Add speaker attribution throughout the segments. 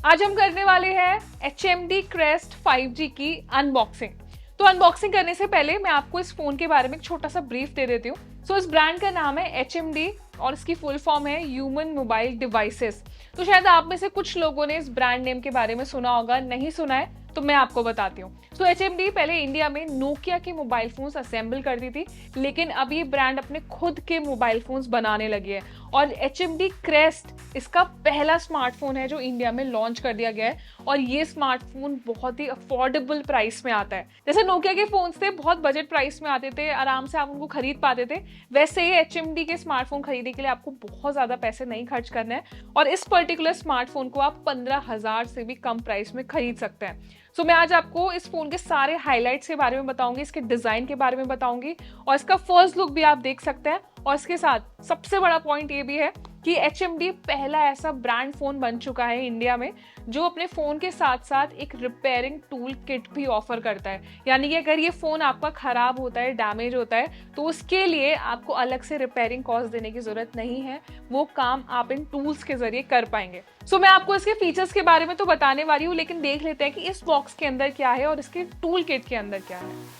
Speaker 1: आज हम करने वाले हैं HMD Crest 5G की अनबॉक्सिंग। तो अनबॉक्सिंग करने से पहले मैं आपको इस फोन के बारे में एक छोटा सा ब्रीफ दे देती हूँ। इस ब्रांड का नाम है HMD और इसकी फुल फॉर्म है ह्यूमन मोबाइल डिवाइसेस। तो शायद आप में से कुछ लोगों ने इस ब्रांड नेम के बारे में सुना होगा, नहीं सुना है तो मैं आपको बताती हूँ। HMD पहले इंडिया में नोकिया के मोबाइल फोन्स असेंबल करती थी, लेकिन अब ये ब्रांड अपने खुद के मोबाइल फोन्स बनाने लगी है और HMD Crest इसका पहला स्मार्टफोन है जो इंडिया में लॉन्च कर दिया गया है। और ये स्मार्टफोन बहुत ही अफोर्डेबल प्राइस में आता है। जैसे नोकिया के फोन्स थे, बहुत बजट प्राइस में आते थे, आराम से आप उनको खरीद पाते थे, वैसे ही HMD के स्मार्टफोन खरीदने के लिए आपको बहुत ज्यादा पैसे नहीं खर्च करने हैं और इस पर्टिकुलर स्मार्टफोन को आप 15,000 से भी कम प्राइस में खरीद सकते हैं। मैं आज आपको इस फोन के सारे हाइलाइट्स के बारे में बताऊंगी, इसके डिजाइन के बारे में बताऊंगी और इसका फर्स्ट लुक भी आप देख सकते हैं। और इसके साथ सबसे बड़ा पॉइंट ये भी है कि HMD पहला ऐसा ब्रांड फोन बन चुका है इंडिया में जो अपने फोन के साथ साथ एक रिपेयरिंग टूल किट भी ऑफर करता है। यानी कि अगर ये फोन आपका खराब होता है, डैमेज होता है, तो उसके लिए आपको अलग से रिपेयरिंग कॉस्ट देने की जरूरत नहीं है, वो काम आप इन टूल्स के जरिए कर पाएंगे। मैं आपको इसके फीचर्स के बारे में तो बताने वाली हूँ, लेकिन देख लेते हैं कि इस बॉक्स के अंदर क्या है और इसके टूल किट के अंदर क्या है।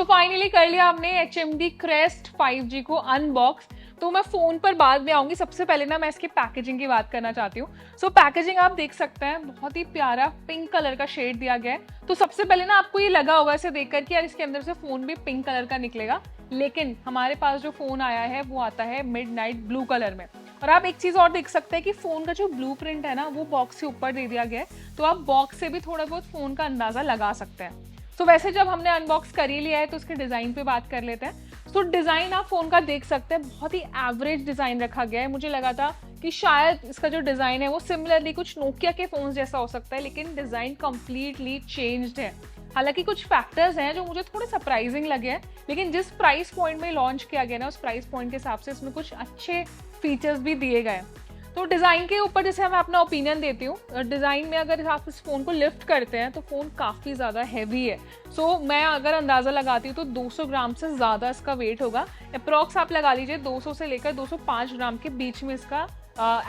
Speaker 1: फाइनली कर लिया हमने HMD Crest 5G को अनबॉक्स। तो मैं फोन पर बाद में आऊंगी, सबसे पहले ना मैं इसकी पैकेजिंग की बात करना चाहती हूँ। पैकेजिंग आप देख सकते हैं, बहुत ही प्यारा पिंक कलर का शेड दिया गया है। तो सबसे पहले ना आपको ये लगा होगा इसे देखकर कि यार इसके अंदर से फोन भी पिंक कलर का निकलेगा, लेकिन हमारे पास जो फोन आया है वो आता है मिडनाइट ब्लू कलर में। और आप एक चीज और देख सकते हैं कि फोन का जो ब्लूप्रिंट है ना वो बॉक्स के ऊपर दे दिया गया है, तो आप बॉक्स से भी थोड़ा बहुत फोन का अंदाजा लगा सकते हैं। वैसे जब हमने अनबॉक्स कर ही लिया है तो उसके डिजाइन पे बात कर लेते हैं। डिजाइन आप फोन का देख सकते हैं, बहुत ही एवरेज डिजाइन रखा गया है। मुझे लगा था कि शायद इसका जो डिजाइन है वो सिमिलरली कुछ नोकिया के फोन जैसा हो सकता है, लेकिन डिजाइन कंप्लीटली चेंज्ड है। हालांकि कुछ फैक्टर्स हैं जो मुझे थोड़े सरप्राइजिंग लगे हैं, लेकिन जिस प्राइस पॉइंट में लॉन्च किया गया ना उस प्राइस पॉइंट के हिसाब से इसमें कुछ अच्छे फीचर्स भी दिए गए। डिजाइन के ऊपर जैसे मैं अपना ओपिनियन देती हूँ, डिजाइन में अगर आप इस फोन को लिफ्ट करते हैं तो फोन काफी ज्यादा हैवी है। मैं अगर अंदाजा लगाती हूँ तो 200 ग्राम से ज्यादा इसका वेट होगा। अप्रॉक्स आप लगा लीजिए 200 से लेकर 205 ग्राम के बीच में इसका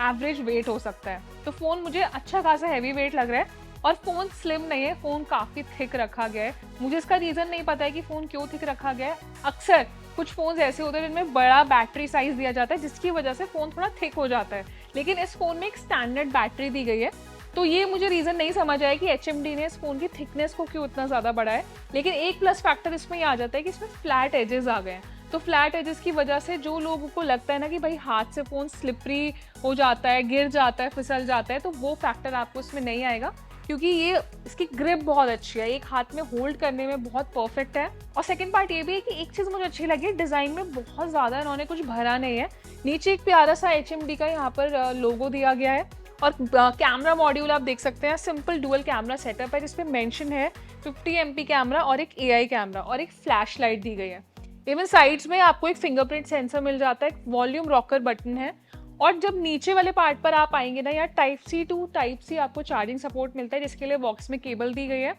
Speaker 1: एवरेज वेट हो सकता है। फोन मुझे अच्छा खासा हैवी वेट लग रहा है और फोन स्लिम नहीं है, फोन काफी थिक रखा गया है। मुझे इसका रीजन नहीं पता है कि फोन क्यों थिक रखा गया है। अक्सर कुछ फोन ऐसे होते हैं जिनमें बड़ा बैटरी साइज दिया जाता है जिसकी वजह से फोन थोड़ा थिक हो जाता है, लेकिन इस फोन में एक स्टैंडर्ड बैटरी दी गई है। तो ये मुझे रीजन नहीं समझ आया कि HMD ने इस फोन की थिकनेस को क्यों इतना ज्यादा बढ़ाया है। लेकिन एक प्लस फैक्टर इसमें ये आ जाता है कि इसमें फ्लैट एजेस आ गए हैं। फ्लैट एजेस की वजह से जो लोगों को लगता है ना कि भाई हाथ से फोन स्लिपरी हो जाता है, गिर जाता है, फिसल जाता है, तो वो फैक्टर आपको इसमें नहीं आएगा, क्योंकि ये इसकी ग्रिप बहुत अच्छी है, एक हाथ में होल्ड करने में बहुत परफेक्ट है। और सेकंड पार्ट ये भी है कि एक चीज मुझे अच्छी लगी, डिजाइन में बहुत ज्यादा इन्होंने कुछ भरा नहीं है। नीचे एक प्यारा सा HMD का यहाँ पर लोगो दिया गया है और कैमरा मॉड्यूल आप देख सकते हैं, सिंपल डुअल कैमरा सेटअप है जिसपे मेंशन है 50 MP कैमरा और एक AI कैमरा और एक फ्लैश लाइट दी गई है। इवन साइड्स में आपको एक फिंगरप्रिंट सेंसर मिल जाता है, एक वॉल्यूम रॉकर बटन है। और जब नीचे वाले पार्ट पर आप आएंगे ना, यहाँ Type-C to Type-C आपको चार्जिंग सपोर्ट मिलता है, जिसके लिए बॉक्स में केबल दी गई है।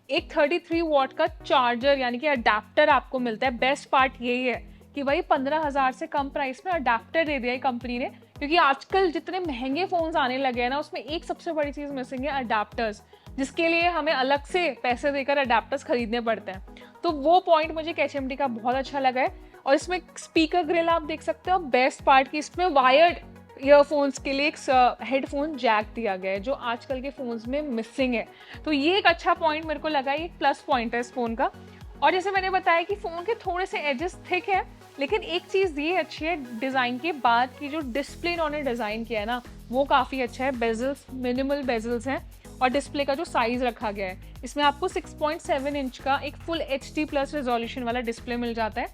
Speaker 1: एक 33 वॉट का चार्जर यानी कि अडेप्टर आपको मिलता है। बेस्ट पार्ट यही है कि भाई 15,000 से कम प्राइस में अडेप्टर दे दिया है कंपनी ने, क्योंकि आजकल जितने महंगे फोन्स आने लगे हैं ना उसमें एक सबसे बड़ी चीज मिसिंग है अडेप्टर्स, जिसके लिए हमें अलग से पैसे देकर अडेप्टर्स खरीदने पड़ते हैं। तो वो पॉइंट मुझे HMD का बहुत अच्छा लगा है। और इसमें स्पीकर ग्रिल आप देख सकते हो। बेस्ट पार्ट की इसमें वायर्ड ईयरफोन्स के लिए एक हेडफोन जैक दिया गया है जो आजकल के फ़ोन्स में मिसिंग है। तो ये एक अच्छा पॉइंट मेरे को लगा, ये एक प्लस पॉइंट है इस फ़ोन का। और जैसे मैंने बताया कि फ़ोन के थोड़े से एजेस थिक है, लेकिन एक चीज़ ये अच्छी है डिज़ाइन के बाद की जो डिस्प्ले इन्होंने डिज़ाइन किया है ना, वो काफ़ी अच्छा है। बेजल्स मिनिमल बेजल्स हैं और डिस्प्ले का जो साइज़ रखा गया है, इसमें आपको 6.7 इंच का एक फुल HD प्लस रेजोल्यूशन वाला डिस्प्ले मिल जाता है।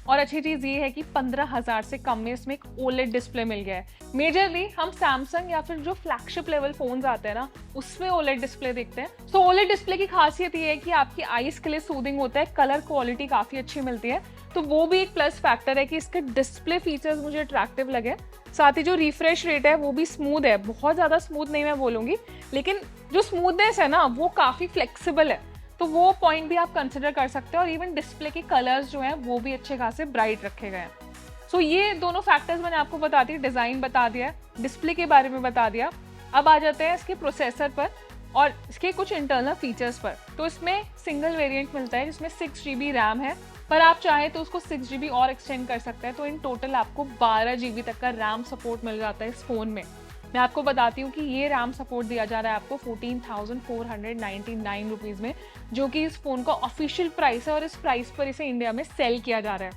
Speaker 1: और अच्छी चीज़ ये है कि 15,000 से कम में इसमें एक OLED डिस्प्ले मिल गया है। मेजरली हम सैमसंग या फिर जो फ्लैगशिप लेवल फोन्स आते हैं ना, उसमें OLED डिस्प्ले देखते हैं। सो OLED डिस्प्ले की खासियत ये है कि आपकी आईज के लिए सूदिंग होता है, कलर क्वालिटी काफ़ी अच्छी मिलती है, तो वो भी एक प्लस फैक्टर है कि इसके डिस्प्ले फीचर्स मुझे अट्रैक्टिव लगे। साथ ही जो रिफ्रेश रेट है वो भी स्मूथ है, बहुत ज़्यादा स्मूथ नहीं मैं बोलूँगी, लेकिन जो स्मूथनेस है ना वो काफ़ी फ्लेक्सिबल है, तो वो पॉइंट भी आप कंसिडर कर सकते हैं। और इवन डिस्प्ले के कलर्स जो हैं वो भी अच्छे खासे ब्राइट रखे गए हैं। सो ये दोनों फैक्टर्स मैंने आपको बता दिए, डिज़ाइन बता दिया, डिस्प्ले के बारे में बता दिया। अब आ जाते हैं इसके प्रोसेसर पर और इसके कुछ इंटरनल फीचर्स पर। तो इसमें सिंगल वेरिएंट मिलता है जिसमें 6 GB रैम है, पर आप चाहें तो उसको 6 GB और एक्सटेंड कर सकते हैं, तो इन टोटल आपको 12 GB तक का रैम सपोर्ट मिल जाता है इस फ़ोन में। मैं आपको बताती हूँ कि ये रैम सपोर्ट दिया जा रहा है आपको 14,499 रुपीज़ में, जो कि इस फ़ोन का ऑफिशियल प्राइस है और इस प्राइस पर इसे इंडिया में सेल किया जा रहा है।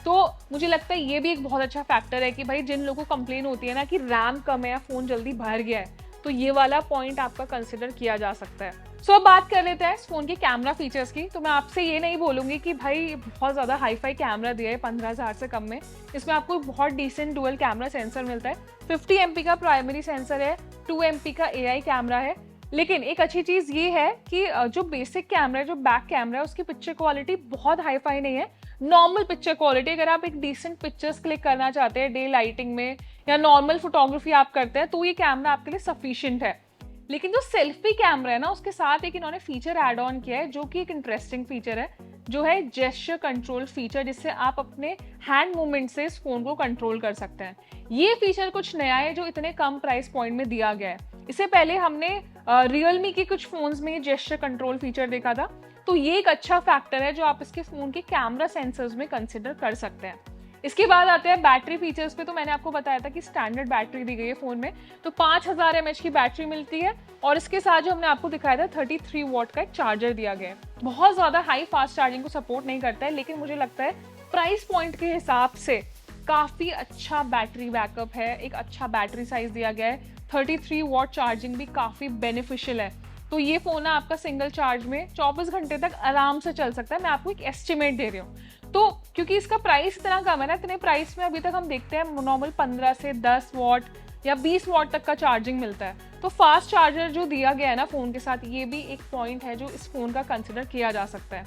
Speaker 1: तो मुझे लगता है ये भी एक बहुत अच्छा फैक्टर है कि भाई जिन लोगों को कंप्लेन होती है ना कि रैम कम है या फ़ोन जल्दी भर गया है, तो ये वाला पॉइंट आपका कंसिडर किया जा सकता है। सो अब बात कर लेते हैं इस फ़ोन के कैमरा फीचर्स की। तो मैं आपसे ये नहीं बोलूँगी कि भाई बहुत ज़्यादा हाई-फाई कैमरा दिया है 15,000 से कम में। इसमें आपको बहुत डिसेंट डुअल कैमरा सेंसर मिलता है। 50 MP का प्राइमरी सेंसर है, 2 MP का AI कैमरा है। लेकिन एक अच्छी चीज़ ये है कि जो बेसिक कैमरा है, जो बैक कैमरा है, उसकी पिक्चर क्वालिटी बहुत हाई-फाई नहीं है, नॉर्मल पिक्चर क्वालिटी। अगर आप एक डिसेंट पिक्चर्स क्लिक करना चाहते हैं डे लाइटिंग में या नॉर्मल फोटोग्राफी आप करते हैं, तो ये कैमरा आपके लिए सफिशिएंट है। लेकिन जो सेल्फी कैमरा है ना, उसके साथ एक इन्होंने फीचर ऐड ऑन किया है जो कि एक इंटरेस्टिंग फीचर है, जो है जेस्चर कंट्रोल फीचर, जिससे आप अपने हैंड मूवमेंट से इस फोन को कंट्रोल कर सकते हैं। ये फीचर कुछ नया है जो इतने कम प्राइस पॉइंट में दिया गया है। इससे पहले हमने रियलमी के कुछ फोन्स में जेस्चर कंट्रोल फीचर देखा था, तो ये एक अच्छा फैक्टर है जो आप इसके फोन के कैमरा सेंसर्स में कंसिडर कर सकते हैं। इसके बाद आते हैं बैटरी फीचर्स पे। तो मैंने आपको बताया था कि स्टैंडर्ड बैटरी दी गई है फ़ोन में, तो 5000 mAh की बैटरी मिलती है और इसके साथ जो हमने आपको दिखाया था 33 वॉट का एक चार्जर दिया गया है। बहुत ज़्यादा हाई फास्ट चार्जिंग को सपोर्ट नहीं करता है, लेकिन मुझे लगता है प्राइस पॉइंट के हिसाब से काफ़ी अच्छा बैटरी बैकअप है, एक अच्छा बैटरी साइज दिया गया है। 33 वॉट चार्जिंग भी काफ़ी बेनिफिशियल है। तो ये फ़ोन है आपका सिंगल चार्ज में 24 घंटे तक आराम से चल सकता है। मैं आपको एक एस्टिमेट दे रही हूँ, तो क्योंकि इसका प्राइस इतना कम है ना, इतने प्राइस में अभी तक हम देखते हैं नॉर्मल 15 से 10 वॉट या 20 वॉट तक का चार्जिंग मिलता है। तो फास्ट चार्जर जो दिया गया है ना फ़ोन के साथ, ये भी एक पॉइंट है जो इस फ़ोन का कंसिडर किया जा सकता है।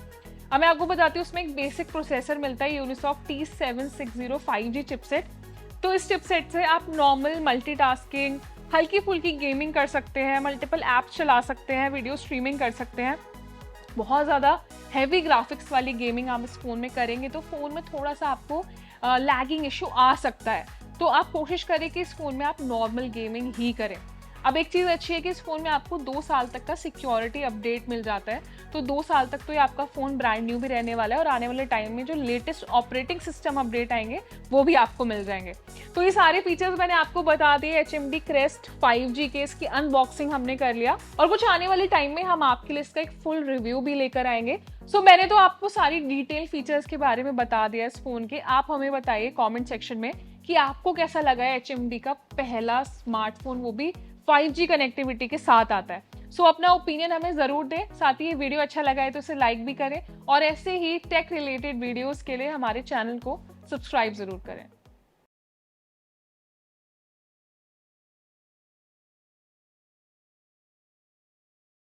Speaker 1: अब मैं आपको बताती हूँ, उसमें एक बेसिक प्रोसेसर मिलता है यूनिसॉक T760 5G चिपसेट। तो इस चिपसेट से आप नॉर्मल मल्टीटास्किंग, हल्की फुल्की गेमिंग कर सकते हैं, मल्टीपल ऐप्स चला सकते हैं, वीडियो स्ट्रीमिंग कर सकते हैं। बहुत ज़्यादा हैवी ग्राफिक्स वाली गेमिंग आप इस फ़ोन में करेंगे तो फ़ोन में थोड़ा सा आपको लैगिंग इशू आ सकता है, तो आप कोशिश करें कि इस फ़ोन में आप नॉर्मल गेमिंग ही करें। अब एक चीज़ अच्छी है कि इस फ़ोन में आपको 2 साल तक का सिक्योरिटी अपडेट मिल जाता है, तो 2 साल तक तो ये आपका फ़ोन ब्रांड न्यू भी रहने वाला है और आने वाले टाइम में जो लेटेस्ट ऑपरेटिंग सिस्टम अपडेट आएंगे वो भी आपको मिल जाएंगे। तो ये सारे फीचर्स मैंने आपको बता दिए। HMD Crest 5G के इसकी अनबॉक्सिंग हमने कर लिया और कुछ आने वाले टाइम में हम आपके लिए इसका एक फुल रिव्यू भी लेकर आएंगे। सो मैंने तो आपको सारी डिटेल फीचर्स के बारे में बता दिया इस फ़ोन के। आप हमें बताइए कॉमेंट सेक्शन में कि आपको कैसा लगा है HMD का पहला स्मार्टफोन, वो भी 5G कनेक्टिविटी के साथ आता है। सो अपना ओपिनियन हमें ज़रूर दें। साथ ही ये वीडियो अच्छा लगा है तो इसे लाइक भी करें और ऐसे ही टेक रिलेटेड वीडियोस के लिए हमारे चैनल को सब्सक्राइब ज़रूर करें।